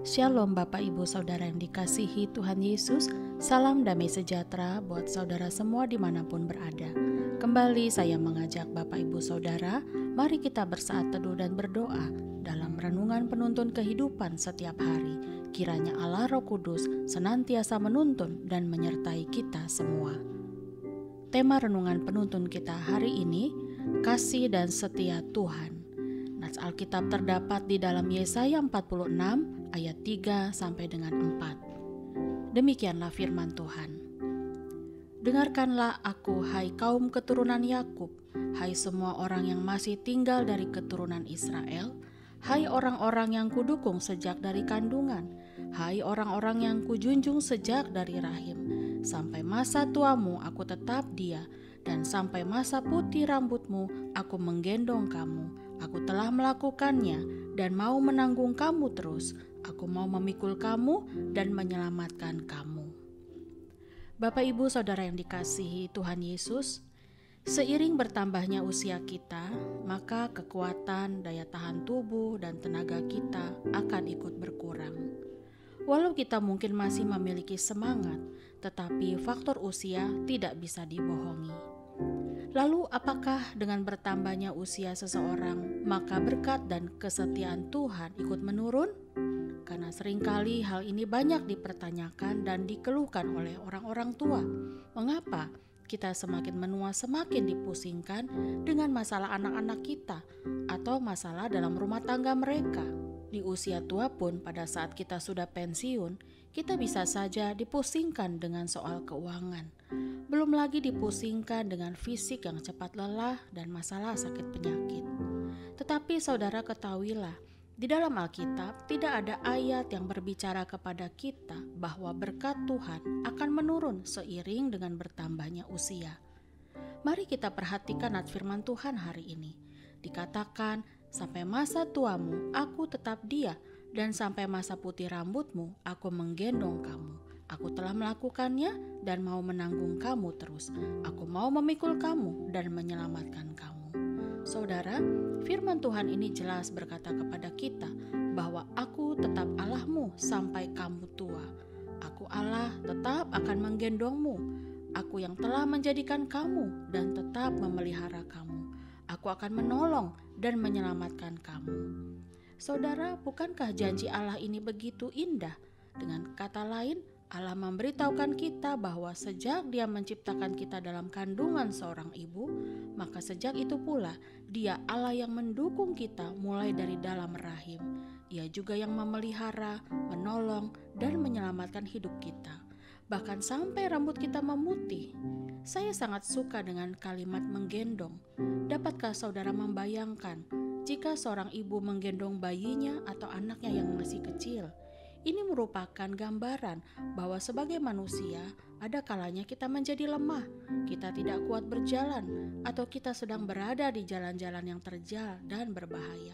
Shalom Bapak Ibu Saudara yang dikasihi Tuhan Yesus. Salam damai sejahtera buat saudara semua dimanapun berada. Kembali saya mengajak Bapak Ibu Saudara, mari kita bersaat teduh dan berdoa dalam renungan penuntun kehidupan setiap hari. Kiranya Allah Roh Kudus senantiasa menuntun dan menyertai kita semua. Tema renungan penuntun kita hari ini, kasih dan setia Tuhan. Nats Alkitab terdapat di dalam Yesaya 46 ayat 3 sampai dengan 4. Demikianlah firman Tuhan. Dengarkanlah aku, hai kaum keturunan Yakub, hai semua orang yang masih tinggal dari keturunan Israel, hai orang-orang yang kudukung sejak dari kandungan, hai orang-orang yang kujunjung sejak dari rahim. Sampai masa tuamu aku tetap dia, dan sampai masa putih rambutmu aku menggendong kamu. Aku telah melakukannya dan mau menanggung kamu terus. Aku mau memikul kamu dan menyelamatkan kamu. Bapak Ibu Saudara yang dikasihi Tuhan Yesus, seiring bertambahnya usia kita, maka kekuatan, daya tahan tubuh, dan tenaga kita akan ikut berkurang. Walau kita mungkin masih memiliki semangat, tetapi faktor usia tidak bisa dibohongi. Lalu apakah dengan bertambahnya usia seseorang, maka berkat dan kesetiaan Tuhan ikut menurun? Karena seringkali hal ini banyak dipertanyakan dan dikeluhkan oleh orang-orang tua. Mengapa kita semakin menua semakin dipusingkan dengan masalah anak-anak kita atau masalah dalam rumah tangga mereka? Di usia tua pun pada saat kita sudah pensiun, kita bisa saja dipusingkan dengan soal keuangan. Belum lagi dipusingkan dengan fisik yang cepat lelah dan masalah sakit penyakit. Tetapi saudara ketahuilah, di dalam Alkitab tidak ada ayat yang berbicara kepada kita bahwa berkat Tuhan akan menurun seiring dengan bertambahnya usia. Mari kita perhatikan firman Tuhan hari ini. Dikatakan, sampai masa tuamu aku tetap dia, dan sampai masa putih rambutmu aku menggendong kamu. Aku telah melakukannya dan mau menanggung kamu terus. Aku mau memikul kamu dan menyelamatkan kamu. Saudara, firman Tuhan ini jelas berkata kepada kita bahwa aku tetap Allahmu sampai kamu tua. Aku Allah tetap akan menggendongmu. Aku yang telah menjadikan kamu dan tetap memelihara kamu. Aku akan menolong dan menyelamatkan kamu. Saudara, bukankah janji Allah ini begitu indah? Dengan kata lain, Allah memberitahukan kita bahwa sejak Dia menciptakan kita dalam kandungan seorang ibu, maka sejak itu pula Dia Allah yang mendukung kita mulai dari dalam rahim. Ia juga yang memelihara, menolong, dan menyelamatkan hidup kita. Bahkan sampai rambut kita memutih. Saya sangat suka dengan kalimat menggendong. Dapatkah saudara membayangkan jika seorang ibu menggendong bayinya atau anaknya yang masih kecil? Ini merupakan gambaran bahwa sebagai manusia ada kalanya kita menjadi lemah, kita tidak kuat berjalan, atau kita sedang berada di jalan-jalan yang terjal dan berbahaya.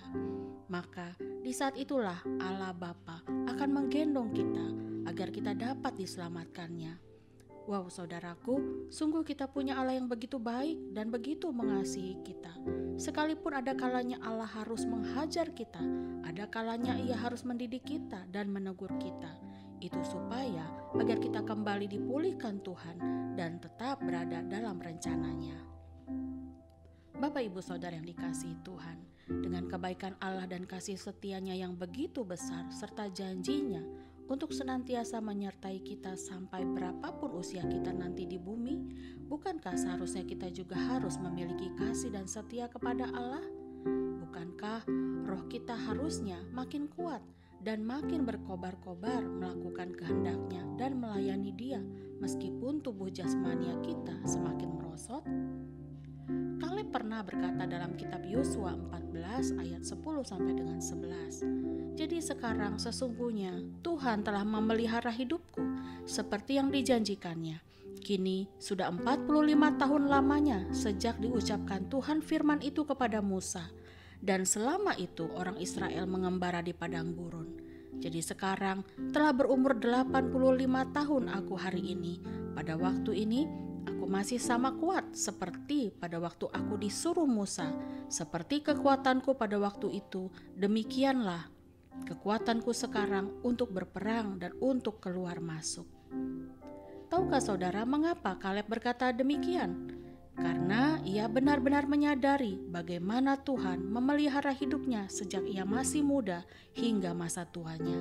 Maka di saat itulah Allah Bapa akan menggendong kita agar kita dapat diselamatkannya. Wow, saudaraku, sungguh kita punya Allah yang begitu baik dan begitu mengasihi kita. Sekalipun ada kalanya Allah harus menghajar kita, ada kalanya Ia harus mendidik kita dan menegur kita. Itu supaya agar kita kembali dipulihkan Tuhan dan tetap berada dalam rencananya. Bapak Ibu Saudara yang dikasihi Tuhan, dengan kebaikan Allah dan kasih setianya yang begitu besar serta janjinya untuk senantiasa menyertai kita sampai berapapun usia kita nanti di bumi, bukankah seharusnya kita juga harus memiliki kasih dan setia kepada Allah? Bukankah roh kita harusnya makin kuat dan makin berkobar-kobar melakukan kehendaknya dan melayani Dia meskipun tubuh jasmania kita semakin merosot? Kaleb pernah berkata dalam kitab Yosua 14 ayat 10 sampai dengan 11. Jadi sekarang sesungguhnya Tuhan telah memelihara hidupku seperti yang dijanjikannya. Kini sudah 45 tahun lamanya sejak diucapkan Tuhan firman itu kepada Musa. Dan selama itu orang Israel mengembara di padang gurun. Jadi sekarang telah berumur 85 tahun aku hari ini. Pada waktu ini aku masih sama kuat seperti pada waktu aku disuruh Musa. Seperti kekuatanku pada waktu itu, demikianlah kekuatanku sekarang untuk berperang dan untuk keluar masuk. Tahukah saudara mengapa Kaleb berkata demikian? Karena ia benar-benar menyadari bagaimana Tuhan memelihara hidupnya sejak ia masih muda hingga masa tuanya.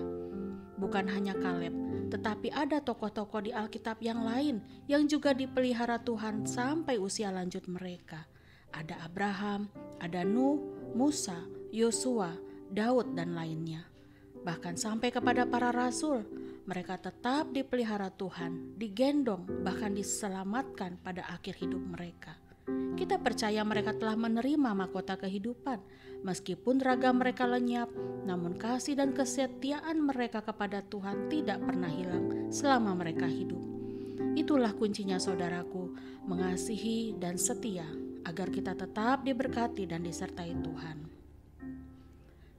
Bukan hanya Kaleb, tetapi ada tokoh-tokoh di Alkitab yang lain yang juga dipelihara Tuhan sampai usia lanjut mereka. Ada Abraham, ada Nuh, Musa, Yosua, Daud, dan lainnya. Bahkan sampai kepada para rasul, mereka tetap dipelihara Tuhan, digendong, bahkan diselamatkan pada akhir hidup mereka. Kita percaya mereka telah menerima mahkota kehidupan. Meskipun raga mereka lenyap, namun kasih dan kesetiaan mereka kepada Tuhan tidak pernah hilang selama mereka hidup. Itulah kuncinya saudaraku, mengasihi dan setia agar kita tetap diberkati dan disertai Tuhan.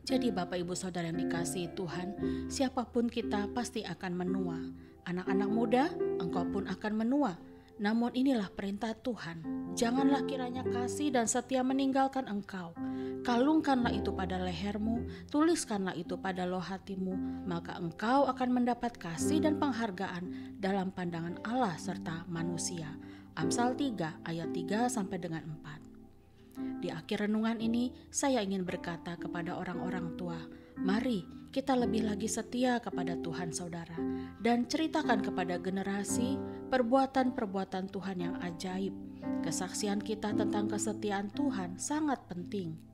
Jadi Bapak Ibu Saudara yang dikasihi Tuhan, siapapun kita pasti akan menua. Anak-anak muda, engkau pun akan menua. Namun inilah perintah Tuhan, janganlah kiranya kasih dan setia meninggalkan engkau. Kalungkanlah itu pada lehermu, tuliskanlah itu pada loh hatimu, maka engkau akan mendapat kasih dan penghargaan dalam pandangan Allah serta manusia. Amsal 3 ayat 3 sampai dengan 4. Di akhir renungan ini, saya ingin berkata kepada orang-orang tua, mari kita lebih lagi setia kepada Tuhan saudara, dan ceritakan kepada generasi perbuatan-perbuatan Tuhan yang ajaib. Kesaksian kita tentang kesetiaan Tuhan sangat penting.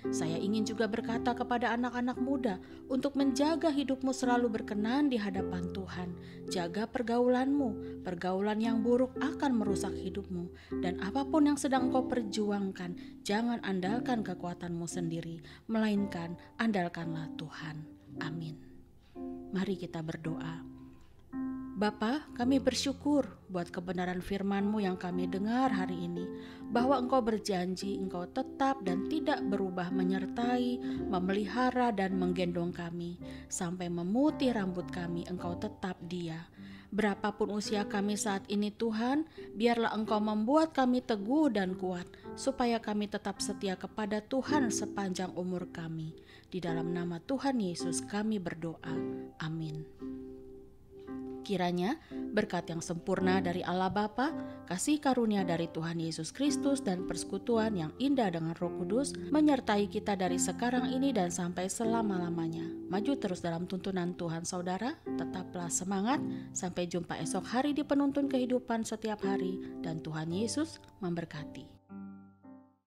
Saya ingin juga berkata kepada anak-anak muda untuk menjaga hidupmu selalu berkenan di hadapan Tuhan. Jaga pergaulanmu, pergaulan yang buruk akan merusak hidupmu. Dan apapun yang sedang kau perjuangkan, jangan andalkan kekuatanmu sendiri, melainkan andalkanlah Tuhan. Amin. Mari kita berdoa. Bapa, kami bersyukur buat kebenaran firman-Mu yang kami dengar hari ini, bahwa Engkau berjanji Engkau tetap dan tidak berubah menyertai, memelihara dan menggendong kami, sampai memutih rambut kami Engkau tetap Dia. Berapapun usia kami saat ini Tuhan, biarlah Engkau membuat kami teguh dan kuat, supaya kami tetap setia kepada Tuhan sepanjang umur kami. Di dalam nama Tuhan Yesus kami berdoa. Amin. Kiranya berkat yang sempurna dari Allah Bapa, kasih karunia dari Tuhan Yesus Kristus dan persekutuan yang indah dengan Roh Kudus menyertai kita dari sekarang ini dan sampai selama-lamanya. Maju terus dalam tuntunan Tuhan saudara, tetaplah semangat, sampai jumpa esok hari di penuntun kehidupan setiap hari, dan Tuhan Yesus memberkati.